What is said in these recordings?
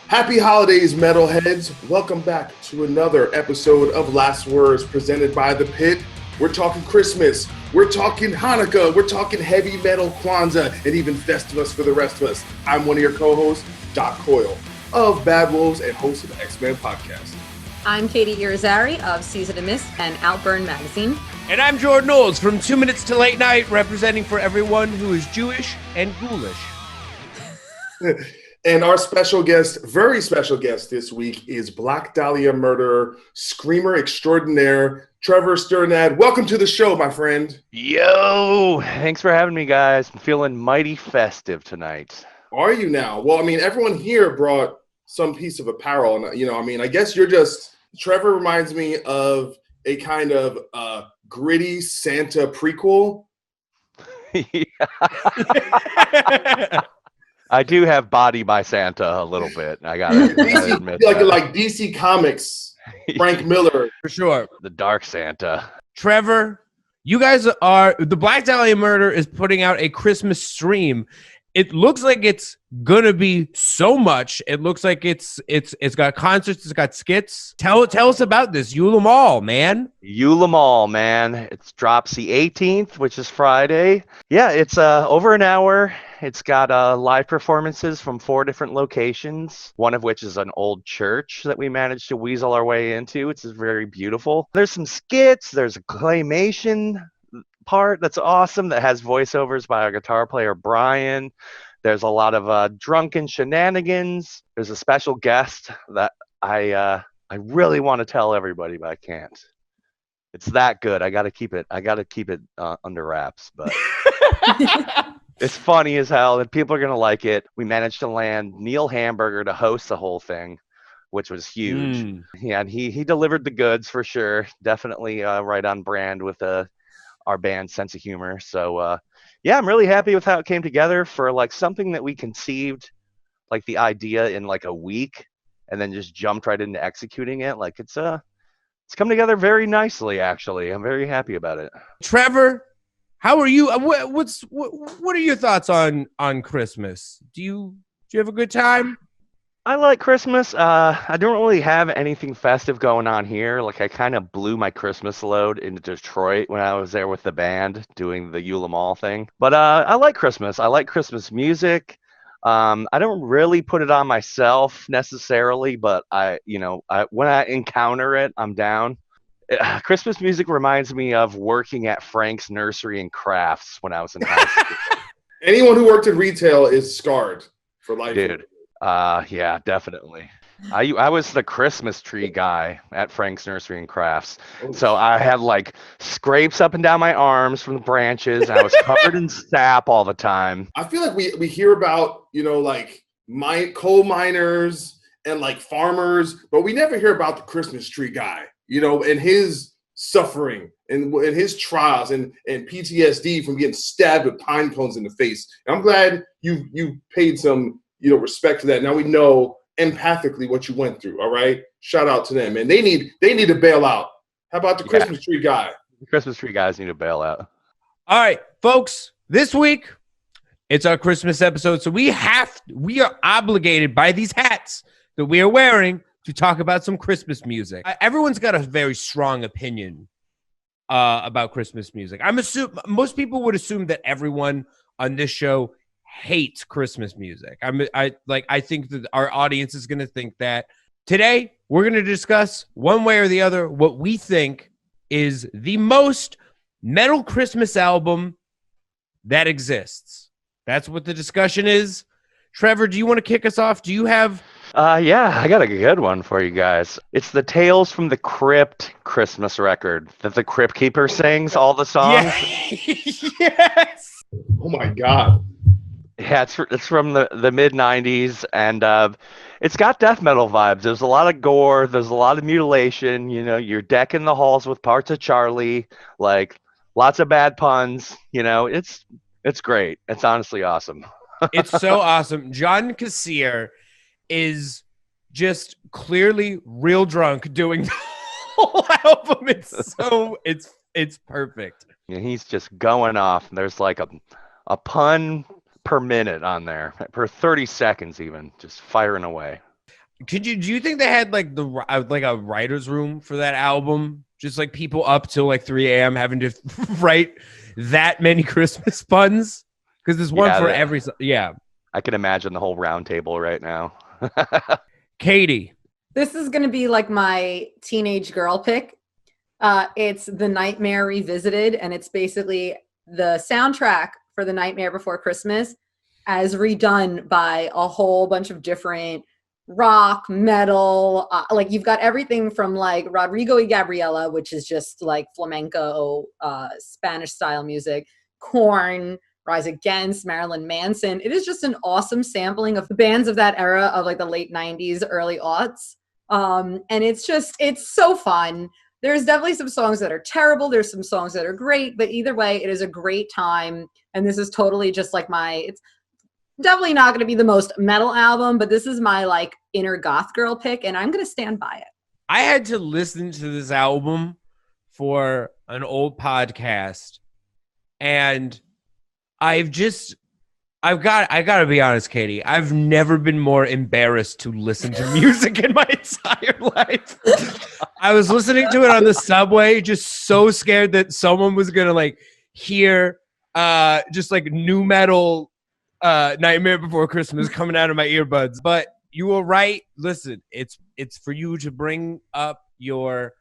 Happy holidays, metalheads. Welcome back to another episode of Last Words presented by The Pit. We're talking Christmas, we're talking Hanukkah, we're talking heavy metal Kwanzaa, and even Festivus for the rest of us. I'm one of your co-hosts, Doc Coyle of Bad Wolves and host of the X-Men podcast. I'm Katy Irizarry of Season of Mist and Outburn Magazine. And I'm Jordan Knowles from 2 Minutes to Late Night, representing for everyone who is Jewish and ghoulish. And our special guest, very special guest this week is Black Dahlia murderer, screamer extraordinaire, Trevor Strnad. Welcome to the show, my friend. Yo, thanks for having me, guys. I'm feeling mighty festive tonight. Are you now? Well, I mean, everyone here brought some piece of apparel. And, I guess you're just, Trevor reminds me of a kind of gritty Santa prequel. I do have body by Santa a little bit. I gotta admit like DC Comics, Frank Miller. For sure. The Dark Santa. Trevor, you guys are, the Black Dahlia Murder is putting out a Christmas stream. It looks like it's gonna be so much. It looks like it's got concerts, it's got skits. Tell us about this. Yule 'em all, man. Yule 'em all, man. It drops the 18th, which is Friday. Yeah, it's over an hour. It's got live performances from 4 different locations, one of which is an old church that we managed to weasel our way into. It's very beautiful. There's some skits. There's a claymation part that's awesome that has voiceovers by our guitar player Brian. There's a lot of drunken shenanigans. There's a special guest that I really want to tell everybody, but I can't. It's that good. I gotta keep it under wraps, but it's funny as hell and people are gonna like it. We managed to land Neil Hamburger to host the whole thing, which was huge. Yeah, and he delivered the goods for sure. Definitely right on brand with our band's sense of humor. So yeah, I'm really happy with how it came together for like something that we conceived like the idea in like a week and then just jumped right into executing it. Like it's come together very nicely, actually. I'm very happy about it. Trevor, how are you? What are your thoughts on Christmas? Do you have a good time? I like Christmas. I don't really have anything festive going on here. Like I kind of blew my Christmas load in Detroit when I was there with the band doing the Yule 'em all thing. But I like Christmas. I like Christmas music. I don't really put it on myself necessarily, but when I encounter it, I'm down. Christmas music reminds me of working at Frank's Nursery and Crafts when I was in high school. Anyone who worked in retail is scarred for life. Dude. Yeah, definitely. I was the Christmas tree guy at Frank's Nursery and Crafts. So I had like scrapes up and down my arms from the branches. And I was covered in sap all the time. I feel like we hear about, coal miners and like farmers, but we never hear about the Christmas tree guy, and his suffering and his trials and PTSD from getting stabbed with pine cones in the face. And I'm glad you paid some respect to that. Now we know empathically what you went through. All right. Shout out to them. And they need to bail out. How about the Christmas tree guy? The Christmas tree guys need to bail out. All right, folks, this week it's our Christmas episode. So we are obligated by these hats that we are wearing to talk about some Christmas music. Everyone's got a very strong opinion about Christmas music. Most people would assume that everyone on this show hates Christmas music. I think that our audience is going to think that. Today, we're going to discuss one way or the other what we think is the most metal Christmas album that exists. That's what the discussion is. Trevor, do you want to kick us off? Do you have... Yeah, I got a good one for you guys. It's the Tales from the Crypt Christmas record that the Crypt Keeper sings all the songs. Yes! Oh my God. Yeah, it's from the mid-'90s, and it's got death metal vibes. There's a lot of gore. There's a lot of mutilation. You're decking the halls with parts of Charlie, like lots of bad puns. It's great. It's honestly awesome. It's so awesome. John Cassier is just clearly real drunk doing the whole album. It's perfect. Yeah, he's just going off. There's like a pun per minute on there, per 30 seconds even, just firing away. Do you think they had like like a writer's room for that album? Just like people up till like 3 a.m. having to write that many Christmas puns? Because there's one for every. Yeah. I can imagine the whole round table right now. Katy. This is going to be like my teenage girl pick. It's The Nightmare Revisited, and it's basically the soundtrack for The Nightmare Before Christmas as redone by a whole bunch of different rock, metal, like you've got everything from like Rodrigo y Gabriela, which is just like flamenco, Spanish style music, Korn, Rise Against, Marilyn Manson. It is just an awesome sampling of the bands of that era of like the late 90s, early aughts. And it's so fun. There's definitely some songs that are terrible. There's some songs that are great, but either way, it is a great time. And this is totally just like it's definitely not going to be the most metal album, but this is my like inner goth girl pick, and I'm going to stand by it. I had to listen to this album for an old podcast, and I got to be honest, Katy. I've never been more embarrassed to listen to music in my entire life. I was listening to it on the subway, just so scared that someone was going to like hear just like new metal Nightmare Before Christmas coming out of my earbuds. But you were right. Listen, it's for you to bring up your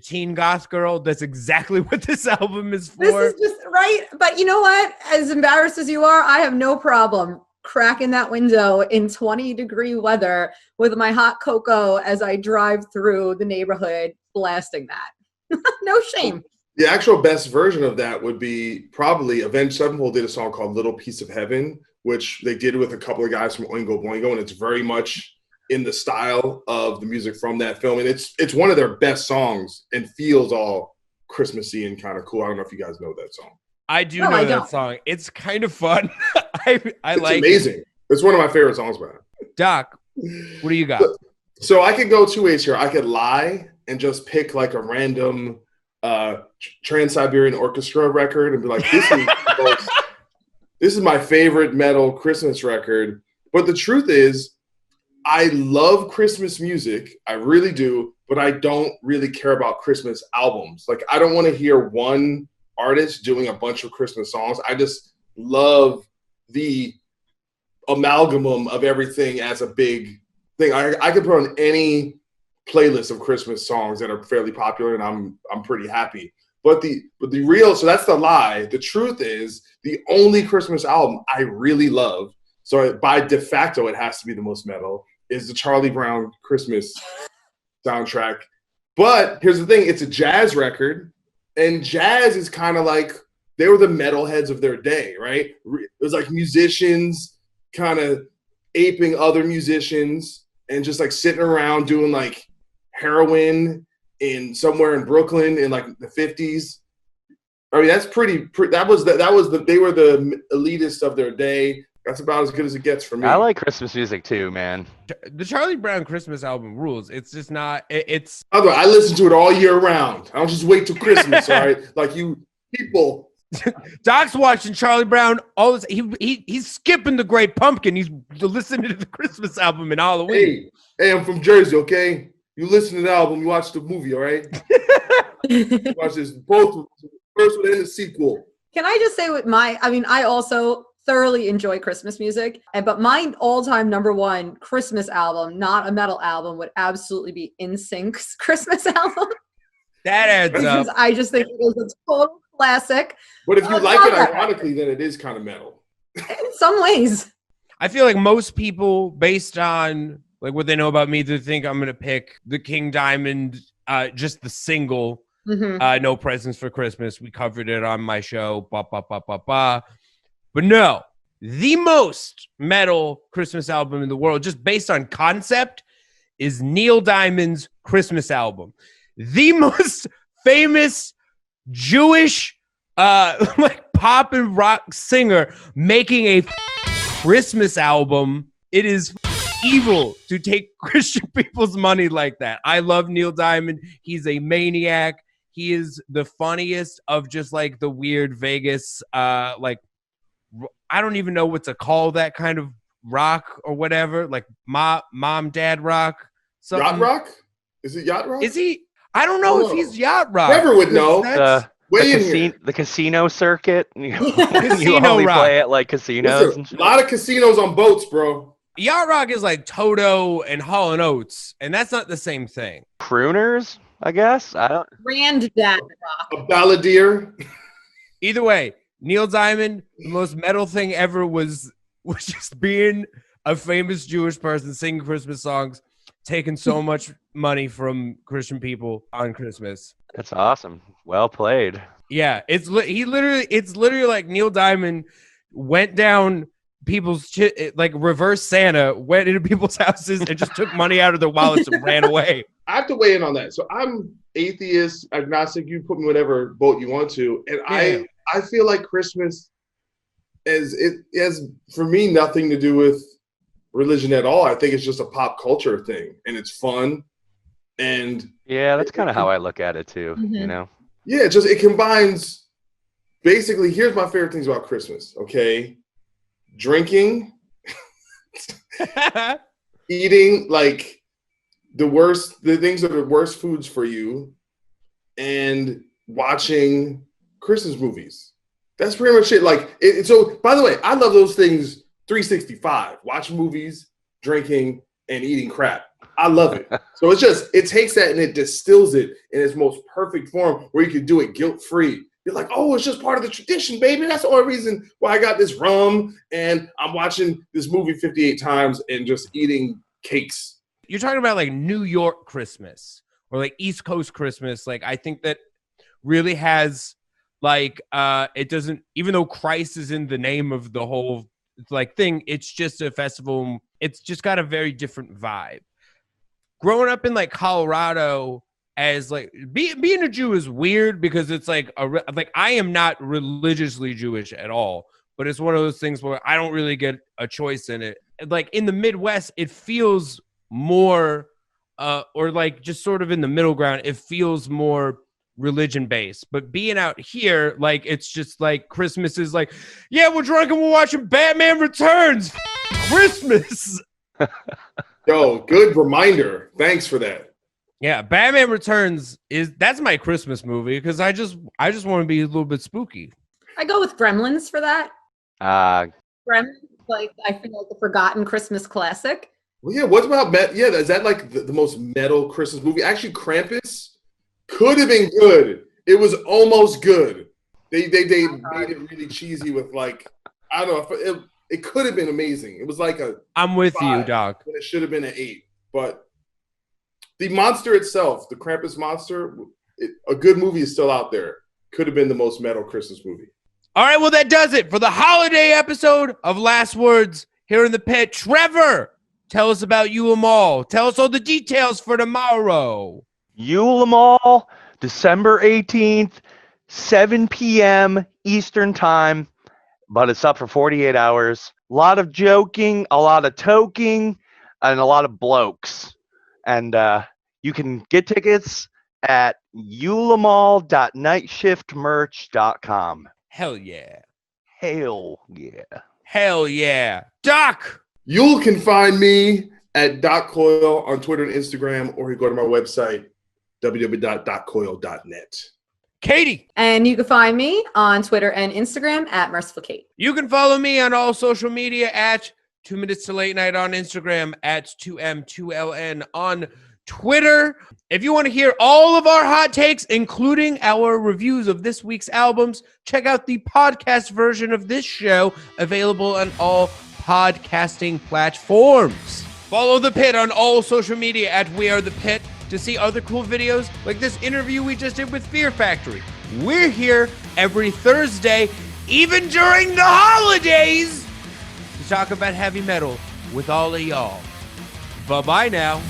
teen goth girl. That's exactly what this album is for. This is just right. But you know what? As embarrassed as you are, I have no problem cracking that window in 20-degree weather with my hot cocoa as I drive through the neighborhood blasting that. No shame. The actual best version of that would be probably Avenged Sevenfold did a song called Little Piece of Heaven, which they did with a couple of guys from Oingo Boingo, and it's very much in the style of the music from that film. And it's one of their best songs and feels all Christmassy and kind of cool. I don't know if you guys know that song. I do know that song. It's kind of fun. It's like amazing. It's one of my favorite songs by him. Doc, what do you got? So I could go two ways here. I could lie and just pick like a random Trans-Siberian Orchestra record and be like, this is my favorite metal Christmas record. But the truth is, I love Christmas music. I really do, but I don't really care about Christmas albums. Like, I don't want to hear one artist doing a bunch of Christmas songs. I just love the amalgamum of everything as a big thing. I could put on any playlist of Christmas songs that are fairly popular, and I'm pretty happy. But the real, so that's the lie. The truth is, the only Christmas album I really love, so by de facto it has to be the most metal, is the Charlie Brown Christmas soundtrack. But here's the thing, it's a jazz record, and jazz is kind of like, they were the metalheads of their day, right? It was like musicians kind of aping other musicians and just like sitting around doing like heroin in somewhere in Brooklyn in like the 50s. I mean, that's pretty they were the elitist of their day. That's about as good as it gets for me. I like Christmas music too, man. The Charlie Brown Christmas album rules. It's just not, it's... I listen to it all year round. I don't just wait till Christmas, all right? Like you people. Doc's watching Charlie Brown all this. He's skipping the Great Pumpkin. He's listening to the Christmas album in Halloween. Hey, I'm from Jersey, okay? You listen to the album, you watch the movie, all right? Watch this, both the first one and the sequel. Can I just say I also thoroughly enjoy Christmas music, but my all-time number one Christmas album, not a metal album, would absolutely be NSYNC's Christmas album. That adds up. I just think it is a total classic. But if you like it ironically, then it is kind of metal. In some ways. I feel like most people, based on like what they know about me, they think I'm going to pick the King Diamond, just the single, No Presents for Christmas. We covered it on my show, But no, the most metal Christmas album in the world, just based on concept, is Neil Diamond's Christmas album. The most famous Jewish like pop and rock singer making a Christmas album. It is evil to take Christian people's money like that. I love Neil Diamond. He's a maniac. He is the funniest of just like the weird Vegas, like, I don't even know what to call that kind of rock or whatever, like mom, dad rock. Something. Yacht rock? Is it yacht rock? Is he? I don't know if he's yacht rock. Trevor would know. The casino circuit. You only rock. play at like casinos. Listen, and shit. a lot of casinos on boats, bro. Yacht rock is like Toto and Hall & Oates, and that's not the same thing. Crooners, I guess. I don't. Granddad rock. A balladeer. Either way, Neil Diamond, the most metal thing ever was just being a famous Jewish person singing Christmas songs, taking so much money from Christian people on Christmas. That's awesome. Well played. Yeah, it's literally like Neil Diamond went down people's like reverse Santa, went into people's houses and just took money out of their wallets and ran away. I have to weigh in on that. So I'm atheist, agnostic. You put me whatever boat you want to, and yeah. I feel like Christmas has for me nothing to do with religion at all. I think it's just a pop culture thing, and it's fun. And yeah, that's kind of how I look at it too. Mm-hmm. You know. Yeah, it combines. Basically, here's my favorite things about Christmas. Okay, drinking, eating like the things that are worst foods for you, and watching Christmas movies. That's pretty much it. Like, so by the way, I love those things 365. Watch movies, drinking, and eating crap. I love it. So it takes that and it distills it in its most perfect form where you can do it guilt-free. You're like, oh, it's just part of the tradition, baby. That's the only reason why I got this rum and I'm watching this movie 58 times and just eating cakes. You're talking about like New York Christmas or like East Coast Christmas. Like, I think that really has like, it doesn't, even though Christ is in the name of the whole like thing, it's just a festival. It's just got a very different vibe. Growing up in like Colorado as like being a Jew is weird because it's like like I am not religiously Jewish at all, but it's one of those things where I don't really get a choice in it. Like in the Midwest, it feels more or like just sort of in the middle ground, it feels more religion based. But being out here, like it's just like Christmas is like, yeah, we're drunk and we're watching Batman Returns. Christmas. Yo, good reminder. Thanks for that. Yeah, Batman Returns that's my Christmas movie because I just want to be a little bit spooky. I go with Gremlins for that. Gremlins, like I feel like a forgotten Christmas classic. Well, yeah. What about is that like the most metal Christmas movie? Actually, Krampus could have been good. It was almost good. They made it really cheesy with like I don't know. It could have been amazing. It was like I'm with you, Doc. It should have been an 8. But the monster itself, the Krampus monster, a good movie is still out there. Could have been the most metal Christmas movie. All right, well, that does it for the holiday episode of Last Words here in the pit. Trevor, tell us about Yule Mall. Tell us all the details for tomorrow. Yule Mall, December 18th, 7 p.m. Eastern Time. But it's up for 48 hours. A lot of joking, a lot of toking, and a lot of blokes. And you can get tickets at yulemall.nightshiftmerch.com. Hell yeah. Hell yeah. Hell yeah. Doc! You can find me at Coyle on Twitter and Instagram, or you go to my website, www.doccoyle.net. Katy. And you can find me on Twitter and Instagram at Merciful Kate. You can follow me on all social media at 2 Minutes to Late Night on Instagram, at 2M2LN on Twitter. If you want to hear all of our hot takes, including our reviews of this week's albums, check out the podcast version of this show, available on all podcasting platforms. Follow The Pit on all social media at We Are The Pit to see other cool videos like this interview we just did with Fear Factory. We're here every Thursday, even during the holidays, to talk about heavy metal with all of y'all. Bye-bye now.